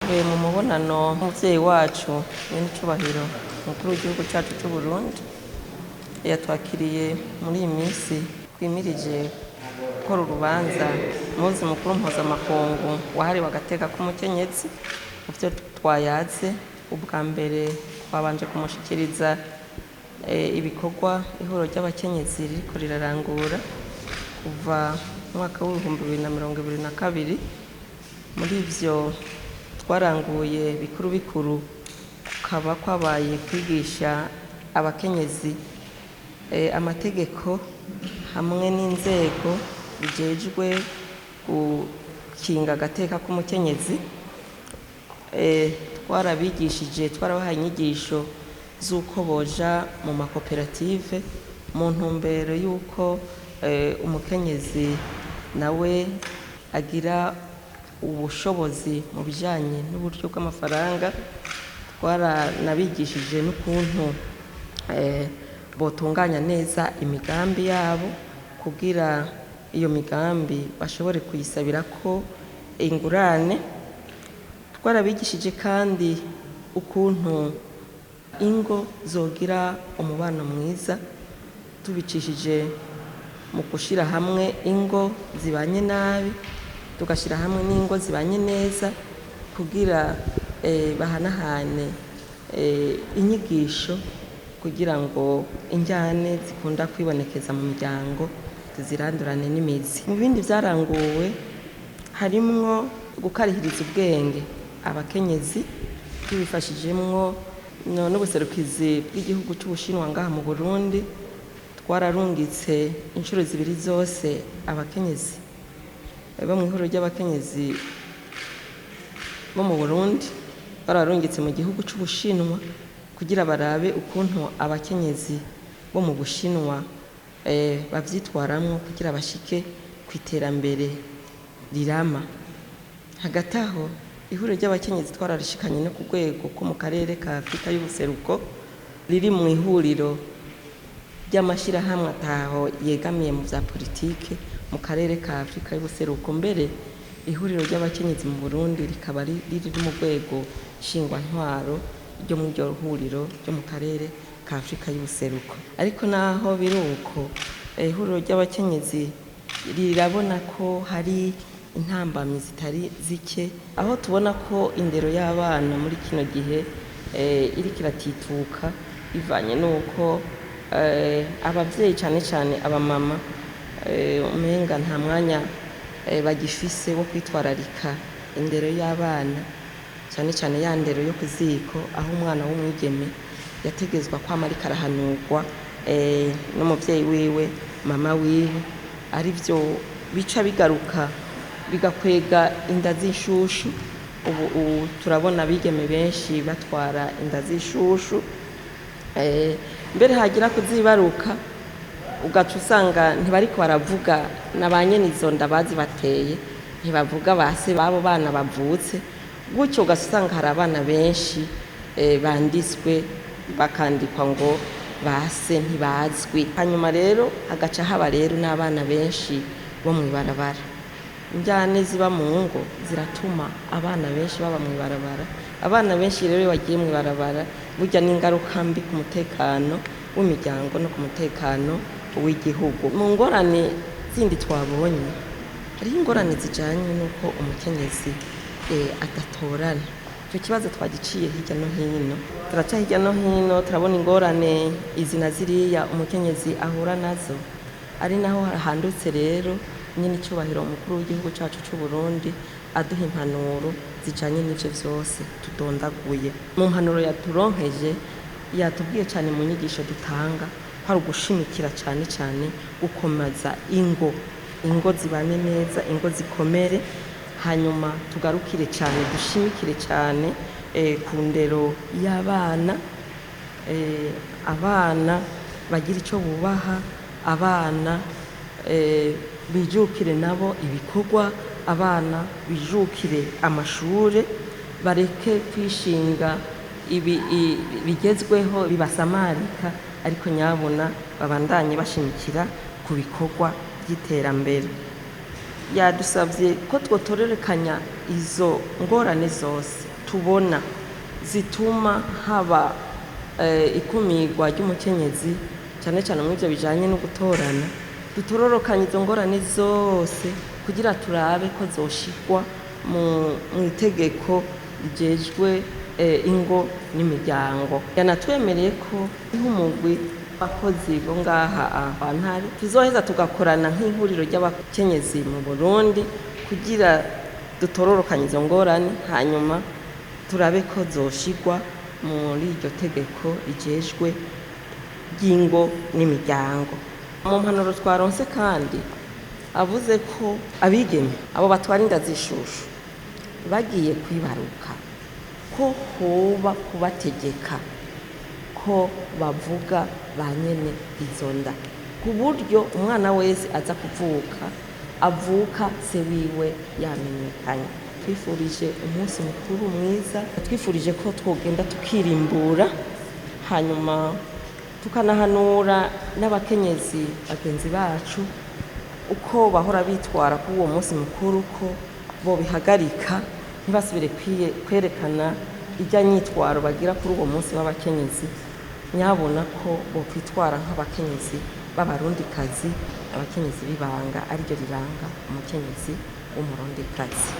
twavuye mu mubonano umuvyeyi wacu n'icyubahiro mukuru w'igihugu cyacu cy'u Burundi yatwakiriye muri iyi minsi twimirije gukora urubanza muzi mukuru mpuzamakungu wahariwe agateka k'umukenyezi. Mu byo twayaze ubwa mbere twabanje kumushikiriza ibikorwa ihuriro ry'abakenyezi ririko rirarangura kuva mwaka w'2022. Muri ivyo twaranguye bikuru kaba kwabaye kwigisha abakenyezi amategeko hamwe n'inzego bijejwe gukinga agateka k'umukenyezi. Twarabigishije twarabahaye inyigisho z'uko boja mu makoperative mu ntumbero y'uko umukenyezi nawe agira ubushobozi mu bijanye n'uburyo bw'amafaranga. Twaranabigishije n'ukuntu botunganya neza imigambi yabo kugira iyo migambi bashobore kuyisabira ko ingurane. Twarabigishije kandi ukuntu ingo zogira umubano mwiza tubicishije mu gushira hamwe ingo zibanye nabi tugashira hamwe n'ingo zibanye neza kugira bahanahane inyigisho kugira ngo injyane zikunda kwibonekeza mu miryango zirandurane n'imizi. Mu bindi byaranguwe harimwo gukarihiriza ubwenge abakenyezi tubifashijemwo n'ubuserukizi bw'igihugu cy'Ubushinwa ngaha mu Burundi. Twararungitse inshuro zibiri zose abakenyezi bo mu ihuriro ry'abakenyezi bo mu Burundi bararungitse mu gihugu cy'Ubushinwa kugira barabe ukuntu abakenyezi bo mu Bushinwa bavyitwaramwo kugira bashike ku iterambere rirama. Hagati aho ihuriro ry'abakenyezi twararishikanye no ku rwego ko mu karere ka Afrika y'ubuseruko riri mu ihuriro ry'amashirahamwe ataho yegamiye mu vya politike mu karere ka Afrika y'ubuseruko. Mbere ihuriro ry'abakenyezi mu Burundi rikaba riri mu rwego shingwantwaro ryo mu ryo huriro ryo mu karere ka Afrika y'ubuseruko. Ariko naho biruko ihuriro ry'abakenyezi rirabona ko hari intambamyi zitari zike, aho tubona ko indero y'abana muri kino gihe iri kiratituka bivanye nuko abavyeyi cyane abamama umenga nta mwanya bagifise wo kwitwararika indero y'abana, cyane ya ndero yo kuziko, aho umwana w'umwigeme yategezwa kwama ariko arahanurwa n'umuvyeyi wiwe mama wiwe. Ari byo bica bigaruka bigakwega inda z'ishushu. Ubu turabona abigeme benshi batwara inda z'ishushu, mbere hagira kuzibaruka ugaca usanga ntibariko baravuga na ba nyene izo nda bazibateye, ntibavuga base babo bana bavutse. Gutyo ugasanga hari abana benshi banditswe bakandikwa ngo base ntibazwi. Hanyuma rero hagaca haba rero n'abana benshi bo mw'ibarabara. Injyane ziba mu ngo ziratuma abana benshi baba mw'ibarabara. Abana benshi rero bagiye mw'ibarabara burya n'ingaruka mbi ku mutekano w'imiryango no ku mutekano w'igihugu. Mu ngorane zindi twabonye hariho ingorane zijanye n'uko umukenyezi adatorana. Icyo kibazo twagiciye hirya no hino, turaca hirya no hino turabona ingorane izi na ziriya umukenyezi ahura nazo. Ari naho handutse rero nyine icyubahiro umukuru w'igihugu cyacu cy'u Burundi aduha impanuro zijanye n'ivyo vyose tudondaguye. Mu mpanuro yaturonkeje yatubwiye cyane mu nyigisho dutanga hari ugushimikira cyane gukomeza ingo zibane neza, ingo zikomere. Hanyuma tugarukire cyane dushimikire cyane ku ndero y'abana, abana bagira icyo bubaha, abana bijukire nabo ibikorwa, abana bijukire amashure, bareke kwishinga bigezweho bibasamarika, ariko nyabona babandanye bashimikira ku bikorwa by'iterambere. Yadusabye ko twotorerekanya izo ngorane zose tubona zituma haba ikumirwa ry'umukenyezi cyane cyane mu byo bijanye no gutorana, dutororokanye izo ngorane zose kugira turabe ko zoshikwa mu itegeko rijejwe ingo n'imiryango. Yanatwemereye ko nk'umugwi abakozi bo ngaha Ntare tuzoheza tugakorana nk'ihuriro ry'abakenyezi mu Burundi kugira dutororokanye izo ngorane, hanyuma turabe ko zoshigwa muri iryo tegeko rijejwe ry'ingo n'imiryango. Mu mpanuro twaronse kandi avuze ko abigeme abo batwara inda zishushu bagiye kwibaruka ko hoba kubategeka ko bavuga ba nyene izo nda, ku buryo umwana wese aza kuvuka avuka se wiwe yamenyekanye. Twifurije umunsi mukuru mwiza, twifurije ko twogenda tukirimbura, hanyuma tukanahanura n'abakenyezi bagenzi bacu uko bahora bitwara kuri uwo munsi mukuru ko bo bihagarika ntibasubire kwerekana ijya nyitwaro bagira kuri uwo munsi w'abakenyezi, nyabona ko bo kwitwara nk'abakenyezi b'abarundikazi, abakenyezi b'ibanga ariryo riranga umukenyezi w'umurundikazi.